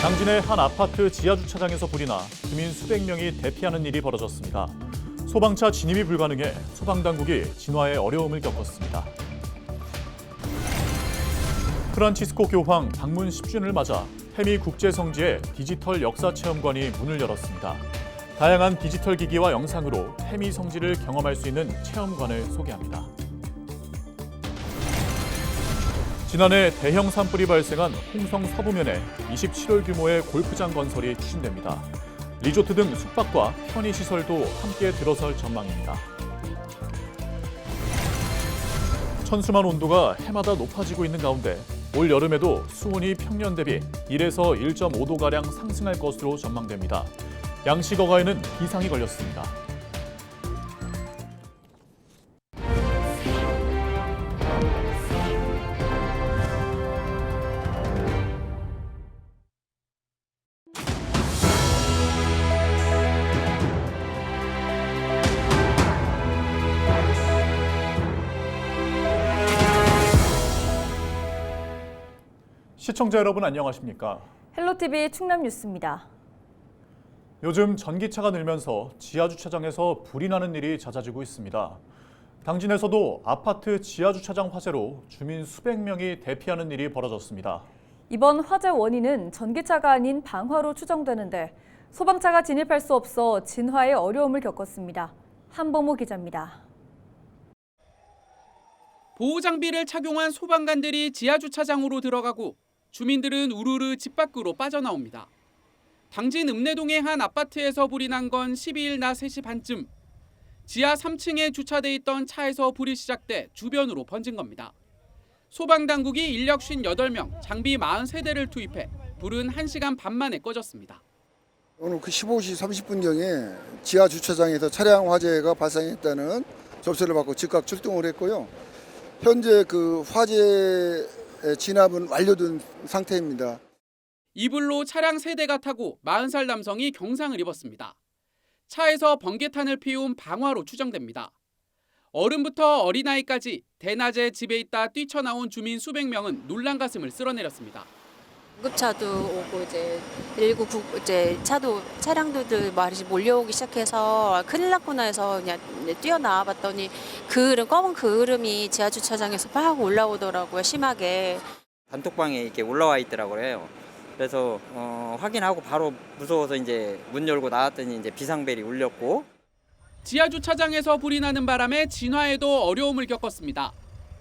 당진의 한 아파트 지하주차장에서 불이 나 주민 수백 명이 대피하는 일이 벌어졌습니다. 소방차 진입이 불가능해 소방당국이 진화에 어려움을 겪었습니다. 프란치스코 교황 방문 10주년을 맞아 해미 국제성지의 디지털 역사체험관이 문을 열었습니다. 다양한 디지털 기기와 영상으로 해미 성지를 경험할 수 있는 체험관을 소개합니다. 지난해 대형 산불이 발생한 홍성 서부면에 27월 규모의 골프장 건설이 추진됩니다. 리조트 등 숙박과 편의시설도 함께 들어설 전망입니다. 천수만 온도가 해마다 높아지고 있는 가운데 올 여름에도 수온이 평년 대비 1에서 1.5도가량 상승할 것으로 전망됩니다. 양식어가에는 비상이 걸렸습니다. 시청자 여러분 안녕하십니까? 헬로티비 충남 뉴스입니다. 요즘 전기차가 늘면서 지하주차장에서 불이 나는 일이 잦아지고 있습니다. 당진에서도 아파트 지하주차장 화재로 주민 수백 명이 대피하는 일이 벌어졌습니다. 이번 화재 원인은 전기차가 아닌 방화로 추정되는데 소방차가 진입할 수 없어 진화에 어려움을 겪었습니다. 한범호 기자입니다. 보호장비를 착용한 소방관들이 지하주차장으로 들어가고 주민들은 우르르 집 밖으로 빠져나옵니다. 당진 읍내동의 한 아파트에서 불이 난 건 12일 낮 3시 반쯤. 지하 3층에 주차돼 있던 차에서 불이 시작돼 주변으로 번진 겁니다. 소방당국이 인력 58명, 장비 43대를 투입해 불은 1시간 반 만에 꺼졌습니다. 오늘 그 15시 30분경에 지하 주차장에서 차량 화재가 발생했다는 접수를 받고 즉각 출동을 했고요. 현재 그 화재 진압은 완료된 상태입니다. 이 불로 차량 3대가 타고 40살 남성이 경상을 입었습니다. 차에서 번개탄을 피운 방화로 추정됩니다. 어른부터 어린아이까지 대낮에 집에 있다 뛰쳐나온 주민 수백 명은 놀란 가슴을 쓸어내렸습니다. 응급차도 오고 이제 119 이제 차량들도 말이 몰려오기 시작해서 큰일 났구나 해서 그냥 뛰어나와 봤더니 검은 그을음이 지하 주차장에서 막 올라오더라고요. 심하게. 단톡방에 이렇게 올라와 있더라고요. 해요. 그래서 확인하고 바로 무서워서 이제 문 열고 나왔더니 이제 비상벨이 울렸고. 지하 주차장에서 불이 나는 바람에 진화에도 어려움을 겪었습니다.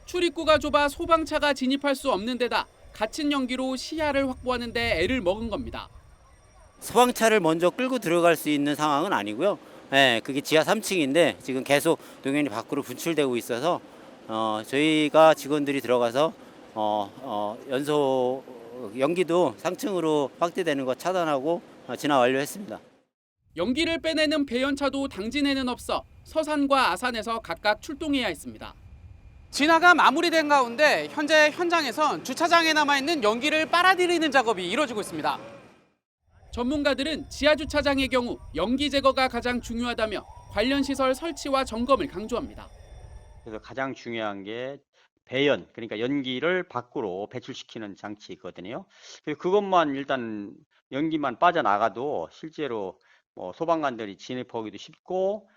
출입구가 좁아 소방차가 진입할 수 없는 데다 갇힌 연기로 시야를 확보하는 데 애를 먹은 겁니다. 소방차를 먼저 끌고 들어갈 수 있는 상황은 아니고요. 그게 지하 3층인데 지금 계속 동현이 밖으로 분출되고 있어서 저희가 직원들이 들어가서 연기도 상층으로 확대되는 거 차단하고 진화 완료했습니다. 연기를 빼내는 배연차도 당진에는 없어 서산과 아산에서 각각 출동해야 했습니다. 진화가 마무리된 가운데 현재 현장에선 주차장에 남아있는 연기를 빨아들이는 작업이 이루어지고 있습니다. 전문가들은 지하주차장의 경우 연기 제거가 가장 중요하다며 관련 시설 설치와 점검을 강조합니다. 그래서 가장 중요한 게 배연, 그러니까 연기를 밖으로 배출시키는 장치거든요. 그래서 그것만 일단 연기만 빠져나가도 실제로 소방관들이 진입하기도 쉽고.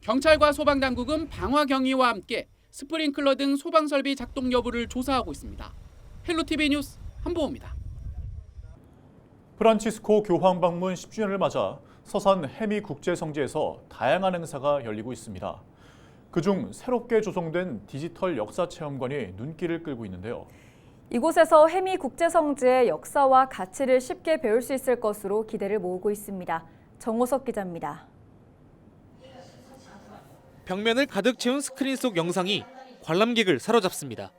경찰과 소방당국은 방화 경위와 함께 스프링클러 등 소방설비 작동 여부를 조사하고 있습니다. 헬로티비 뉴스 한보호입니다. 프란치스코 교황 방문 10주년을 맞아 서산 해미 국제성지에서 다양한 행사가 열리고 있습니다. 그중 새롭게 조성된 디지털 역사체험관이 눈길을 끌고 있는데요. 이곳에서 해미 국제성지의 역사와 가치를 쉽게 배울 수 있을 것으로 기대를 모으고 있습니다. 정호석 기자입니다. 벽면을 가득 채운 스크린 속 영상이 관람객을 사로잡습니다.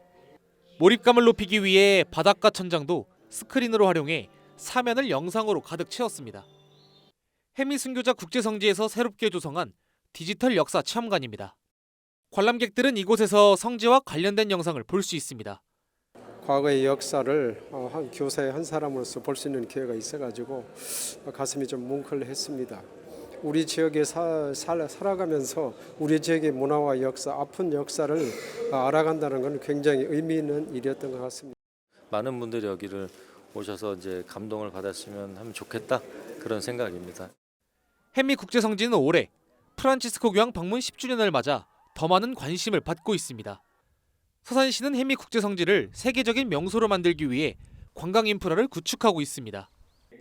몰입감을 높이기 위해 바닥과 천장도 스크린으로 활용해 사면을 영상으로 가득 채웠습니다. 해미 순교자 국제성지에서 새롭게 조성한 디지털 역사 체험관입니다. 관람객들은 이곳에서 성지와 관련된 영상을 볼 수 있습니다. 과거의 역사를 한 교사의 한 사람으로서 볼 수 있는 기회가 있어가지고 가슴이 좀 뭉클했습니다. 우리 지역에 살아가면서 우리 지역의 문화와 역사, 아픈 역사를 알아간다는 건 굉장히 의미 있는 일이었던 것 같습니다. 많은 분들이 여기를 오셔서 이제 감동을 받았으면 하면 좋겠다 그런 생각입니다. 햄미 국제성지는 올해 프란치스코 교황 방문 10주년을 맞아 더 많은 관심을 받고 있습니다. 서산시는 햄미 국제성지를 세계적인 명소로 만들기 위해 관광 인프라를 구축하고 있습니다.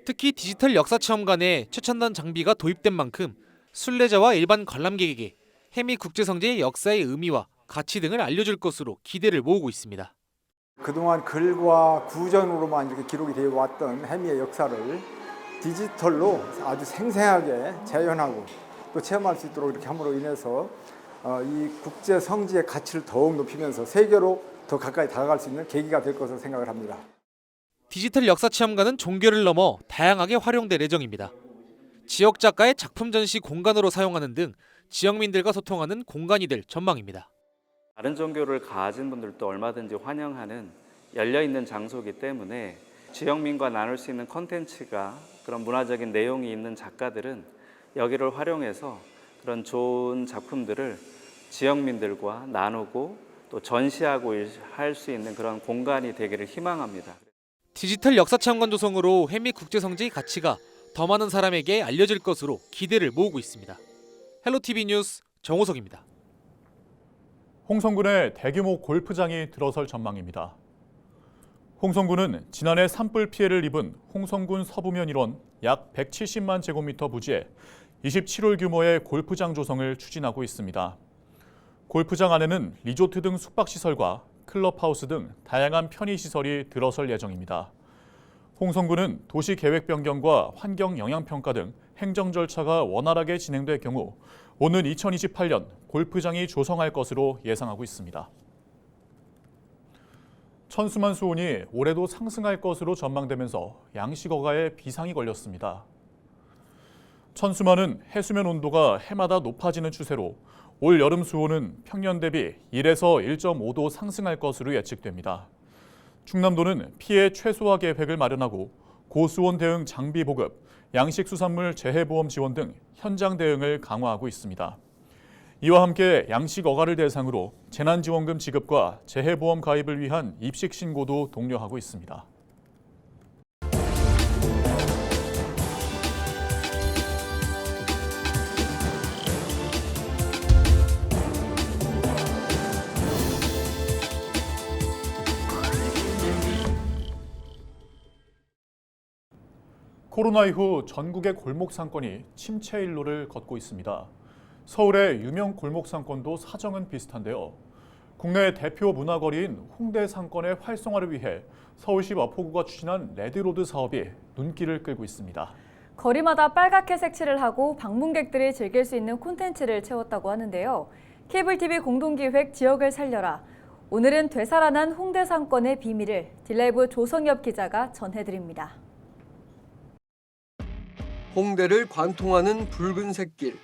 특히 디지털 역사체험관에 최첨단 장비가 도입된 만큼 순례자와 일반 관람객에게 햄미 국제성지의 역사의 의미와 가치 등을 알려줄 것으로 기대를 모으고 있습니다. 그동안 글과 구전으로만 이렇게 기록이 되어 왔던 햄미의 역사를 디지털로 아주 생생하게 재현하고 또 체험할 수 있도록 이렇게 함으로 인해서 이 국제 성지의 가치를 더욱 높이면서 세계로 더 가까이 다가갈 수 있는 계기가 될 것으로 생각을 합니다. 디지털 역사체험관은 종교를 넘어 다양하게 활용될 예정입니다. 지역 작가의 작품 전시 공간으로 사용하는 등 지역민들과 소통하는 공간이 될 전망입니다. 다른 종교를 가진 분들도 얼마든지 환영하는 열려있는 장소이기 때문에 지역민과 나눌 수 있는 콘텐츠가 그런 문화적인 내용이 있는 작가들은 여기를 활용해서 그런 좋은 작품들을 지역민들과 나누고 또 전시하고 할 수 있는 그런 공간이 되기를 희망합니다. 디지털 역사체험관 조성으로 햄미 국제성지의 가치가 더 많은 사람에게 알려질 것으로 기대를 모으고 있습니다. 헬로티비 뉴스 정호석입니다. 홍성군에 대규모 골프장이 들어설 전망입니다. 홍성군은 지난해 산불 피해를 입은 홍성군 서부면 일원 약 170만 제곱미터 부지에 27홀 규모의 골프장 조성을 추진하고 있습니다. 골프장 안에는 리조트 등 숙박시설과 클럽하우스 등 다양한 편의시설이 들어설 예정입니다. 홍성군은 도시계획 변경과 환경영향평가 등 행정 절차가 원활하게 진행될 경우 오는 2028년 골프장이 조성할 것으로 예상하고 있습니다. 천수만 수온이 올해도 상승할 것으로 전망되면서 양식어가에 비상이 걸렸습니다. 천수만은 해수면 온도가 해마다 높아지는 추세로 올 여름 수온은 평년 대비 1에서 1.5도 상승할 것으로 예측됩니다. 충남도는 피해 최소화 계획을 마련하고 고수온 대응 장비 보급, 양식수산물 재해보험 지원 등 현장 대응을 강화하고 있습니다. 이와 함께 양식어가를 대상으로 재난지원금 지급과 재해보험 가입을 위한 입식 신고도 독려하고 있습니다. 코로나 이후 전국의 골목 상권이 침체 일로를 걷고 있습니다. 서울의 유명 골목 상권도 사정은 비슷한데요. 국내 대표 문화거리인 홍대 상권의 활성화를 위해 서울시 마포구가 추진한 레드로드 사업이 눈길을 끌고 있습니다. 거리마다 빨갛게 색칠을 하고 방문객들이 즐길 수 있는 콘텐츠를 채웠다고 하는데요. 케이블TV 공동기획 지역을 살려라. 오늘은 되살아난 홍대 상권의 비밀을 딜라이브 조성엽 기자가 전해드립니다. 홍대를 관통하는 붉은색 길.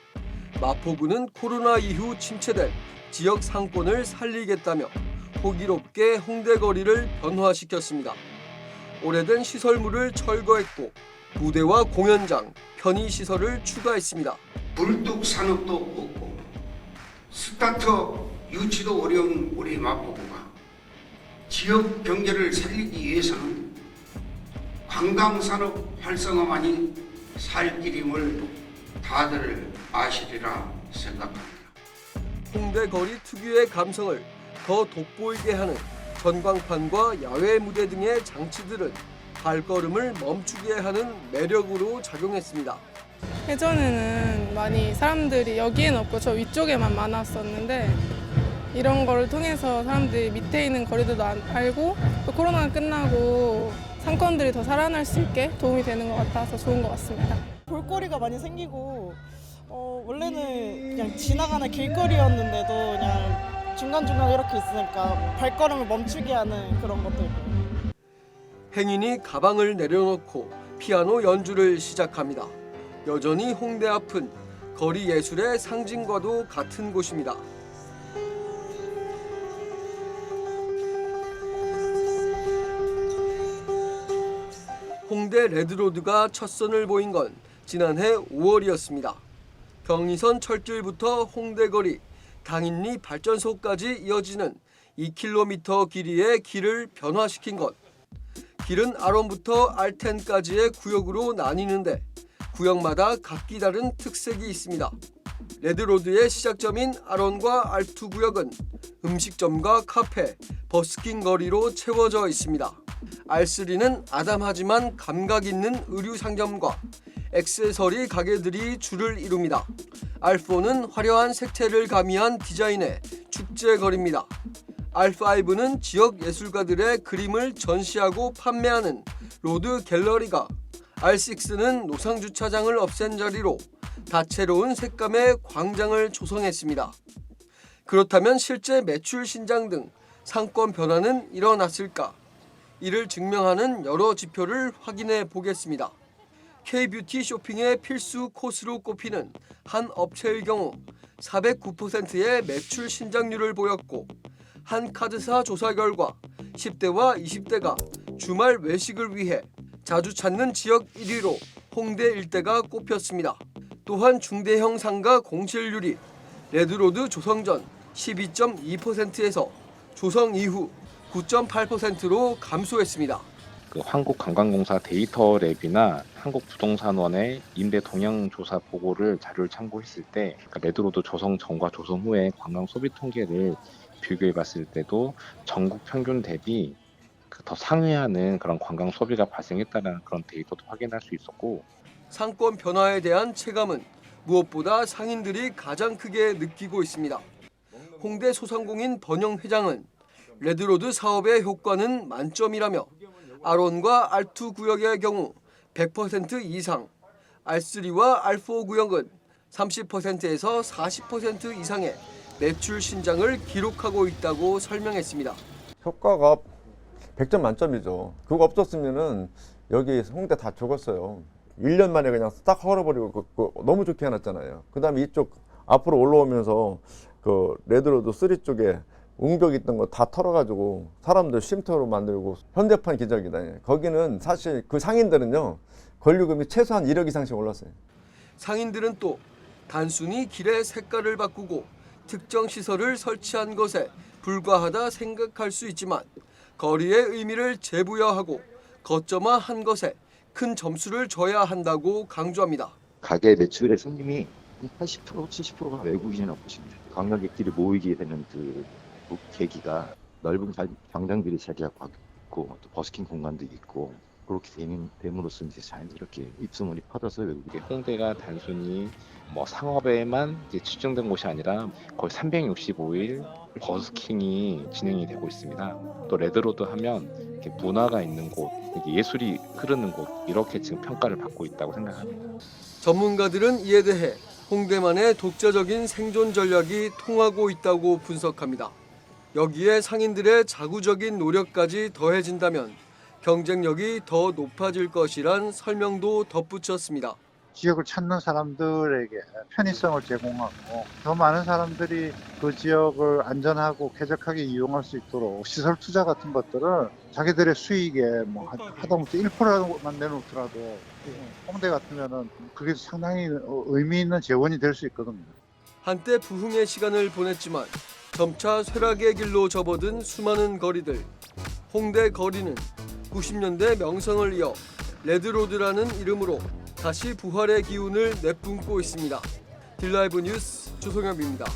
마포구는 코로나 이후 침체된 지역 상권을 살리겠다며 호기롭게 홍대 거리를 변화시켰습니다. 오래된 시설물을 철거했고 무대와 공연장, 편의시설을 추가했습니다. 불뚝 산업도 없고 스타트업 유치도 어려운 우리 마포구가 지역 경제를 살리기 위해서는 관광산업 활성화만이 살 길임을 다들 아시리라 생각합니다. 홍대 거리 특유의 감성을 더 돋보이게 하는 전광판과 야외 무대 등의 장치들은 발걸음을 멈추게 하는 매력으로 작용했습니다. 예전에는 많이 사람들이 여기에는 없고 저 위쪽에만 많았었는데 이런 거를 통해서 사람들이 밑에 있는 거리들도 알고 또 코로나가 끝나고 상권들이 더 살아날 수 있게 도움이 되는 것 같아서 좋은 것 같습니다. 볼거리가 많이 생기고 원래는 그냥 지나가는 길거리였는데도 그냥 중간중간 이렇게 있으니까 발걸음을 멈추게 하는 그런 것들. 행인이 가방을 내려놓고 피아노 연주를 시작합니다. 여전히 홍대 앞은 거리 예술의 상징과도 같은 곳입니다. 홍대 레드로드가 첫 선을 보인 건 지난해 5월이었습니다. 경의선 철길부터 홍대거리, 당인리 발전소까지 이어지는 2km 길이의 길을 변화시킨 것 길은 R1부터 R10까지의 구역으로 나뉘는데 구역마다 각기 다른 특색이 있습니다. 레드로드의 시작점인 R1과 R2 구역은 음식점과 카페, 버스킹 거리로 채워져 있습니다. R3는 아담하지만 감각 있는 의류 상점과 액세서리 가게들이 줄을 이룹니다. R4는 화려한 색채를 가미한 디자인의 축제 거리입니다. R5는 지역 예술가들의 그림을 전시하고 판매하는 로드 갤러리가, R6는 노상주차장을 없앤 자리로 다채로운 색감의 광장을 조성했습니다. 그렇다면 실제 매출 신장 등 상권 변화는 일어났을까? 이를 증명하는 여러 지표를 확인해 보겠습니다. K-뷰티 쇼핑의 필수 코스로 꼽히는 한 업체의 경우 409%의 매출 신장률을 보였고, 한 카드사 조사 결과 10대와 20대가 주말 외식을 위해 자주 찾는 지역 1위로 홍대 일대가 꼽혔습니다. 또한 중대형 상가 공실률이 레드로드 조성 전 12.2%에서 조성 이후 9.8%로 감소했습니다. 한국관광공사 데이터랩이나 한국부동산원의 임대 동향 조사 보고를 자료를 참고했을 때 레드로드 조성 전과 조성 후의 관광 소비 통계를 비교해 봤을 때도 전국 평균 대비 더 상회하는 그런 관광 소비가 발생했다는 그런 데이터도 확인할 수 있었고, 상권 변화에 대한 체감은 무엇보다 상인들이 가장 크게 느끼고 있습니다. 홍대 소상공인 번영 회장은 레드로드 사업의 효과는 만점이라며 R1과 R2 구역의 경우 100% 이상, R3와 R4 구역은 30%에서 40% 이상의 매출 신장을 기록하고 있다고 설명했습니다. 효과가 100점 만점이죠. 그거 없었으면은 여기 홍대 다 죽었어요. 1년 만에 그냥 딱 헐어버리고 너무 좋게 해놨잖아요. 그 다음에 이쪽 앞으로 올라오면서 그 레드로드 3 쪽에 웅벽 있던 거 다 털어가지고 사람들 쉼터로 만들고 현대판 기적이다. 거기는 사실 그 상인들은요, 권리금이 최소한 1억 이상씩 올랐어요. 상인들은 또 단순히 길의 색깔을 바꾸고 특정 시설을 설치한 것에 불과하다 생각할 수 있지만, 거리의 의미를 재부여하고 거점화한 것에 큰 점수를 줘야 한다고 강조합니다. 가게 매출의 손님이 80%, 70%가 외국인이라고 보시면 돼요. 관광객들이 모이게 되는 그 계기가 넓은 광장들이 자리하고 있고, 또 버스킹 공간도 있고, 그렇게 됨으로써 이제 자연스럽게 입소문이 퍼져서 외국에. 홍대가 단순히 상업에만 이제 집중된 곳이 아니라 거의 365일 버스킹이 진행이 되고 있습니다. 또 레드로드 하면 이렇게 문화가 있는 곳, 예술이 흐르는 곳, 이렇게 지금 평가를 받고 있다고 생각합니다. 전문가들은 이에 대해 홍대만의 독자적인 생존 전략이 통하고 있다고 분석합니다. 여기에 상인들의 자구적인 노력까지 더해진다면 경쟁력이 더 높아질 것이란 설명도 덧붙였습니다. 지역을 찾는 사람들에게 편의성을 제공하고 더 많은 사람들이 그 지역을 안전하고 쾌적하게 이용할 수 있도록 시설 투자 같은 것들을 자기들의 수익에 하다못해 1%만 내놓더라도 홍대 같으면은 그게 상당히 의미 있는 재원이 될 수 있거든요. 한때 부흥의 시간을 보냈지만 점차 쇠락의 길로 접어든 수많은 거리들. 홍대 거리는 90년대 명성을 이어 레드로드라는 이름으로 다시 부활의 기운을 내뿜고 있습니다. 딜라이브 뉴스 조성엽입니다.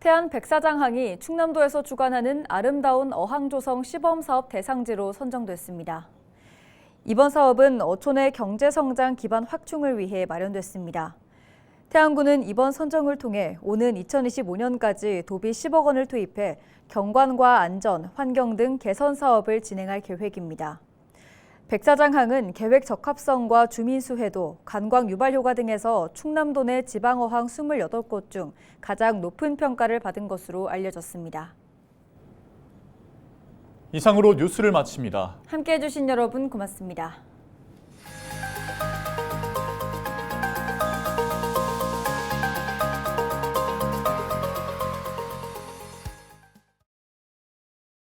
태안 백사장항이 충남도에서 주관하는 아름다운 어항조성 시범사업 대상지로 선정됐습니다. 이번 사업은 어촌의 경제성장 기반 확충을 위해 마련됐습니다. 태안군은 이번 선정을 통해 오는 2025년까지 도비 10억 원을 투입해 경관과 안전, 환경 등 개선 사업을 진행할 계획입니다. 백사장항은 계획 적합성과 주민수 해도, 관광 유발 효과 등에서 충남도 내 지방어항 28곳 중 가장 높은 평가를 받은 것으로 알려졌습니다. 이상으로 뉴스를 마칩니다. 함께해 주신 여러분 고맙습니다.